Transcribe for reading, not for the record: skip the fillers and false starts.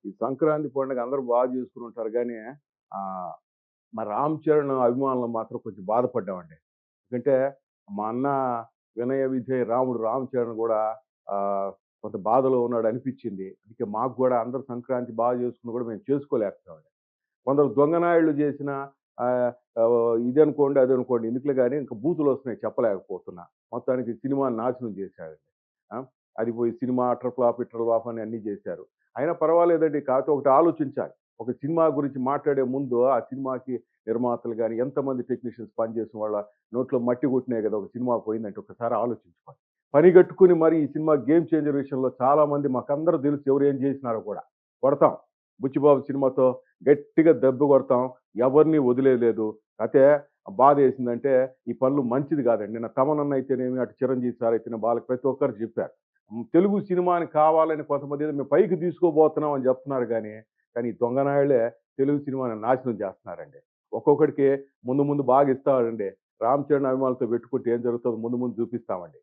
ఈ సంక్రాంతి పండుగ అందరూ బాగా చేసుకునుంటారు గానీ, ఆహ్, మా 'రామ్ చరణ్' అభిమానులం మాత్రం కొంచెం బాధపడ్డామండి. ఎందుకంటే, మా అన్న వినయ విధేయ రాముడు 'రామ్ చరణ్' గూడా ఆహ్, కొంత బాధలో ఉన్నాడనిపిచ్చింది. అందుకే మాకు గూడా అందరూ సంక్రాంతి బాగా చేసుకున్నా గూడా మేము చేసుకోలేకపోయామండి. కొందరు దొంగనాయుళ్ళు చేసిన ఆహ్, ఇదనుకోండి, అదనుకోండి ఎందుకులే గాని ఇంక బూతులొస్తున్నాయి చెప్పలేకపోతున్నా. మొత్తానికి సినిమాని నాశనం చేశాడండి. ఆ! అది పోయి cinema utter flop, eater flop అని అన్నీ చేశారు. అయినా పర్వాలేదండి. కాకపోతే ఒకటి ఆలోచించాలి. ఒక సినిమా గురించి మాట్లాడే ముందు ఆ సినిమాకి నిర్మాతలు గాని, ఎంతమంది టెక్నీషియన్స్ పనిచేసిన వాళ్ళ నోట్లో మట్టి కొట్టినే కదా! ఒక సినిమా పోయిందంటే ఒక్కసారి ఆలోచించుకోవాలి. పనిగట్టుకొని మరి ఈ సినిమా గేమ్ చేంజర్ విషయంలో చాలా మంది మాకందరూ తెలుసు ఎవరు ఏం చేసినారో కూడా. కొడతాం. 'బుచ్చిబాబు' సినిమాతో గట్టిగా దెబ్బ కొడతాం. ఎవరిని వదిలేయలేదు. అయితే బాధేసిందంటే ఈ పనులు మంచిది కాదండి. నిన్న తమనన్న అయితేనేమి, అటు చిరంజీవి సార్ అయితేనేమి వాళ్ళకి ప్రతి ఒక్కరు చెప్పారు. తెలుగు సినిమాని కావాలని కొంతమంది ఏదో మేము పైకి తీసుకుపోతున్నాం అని చెప్తున్నారు గానీ, కానీ ఈ దొంగనాయాళ్ళే తెలుగు సినిమాని నాశనం చేస్తున్నారండి. ఒక్కొక్కడికి ముందు ముందు బాగా ఇస్తాడండి. 'రామ్ చరణ్' అభిమానులతో పెట్టుకుంటే ఏం జరుగుతదో ముందు ముందు చూపిస్తామండి.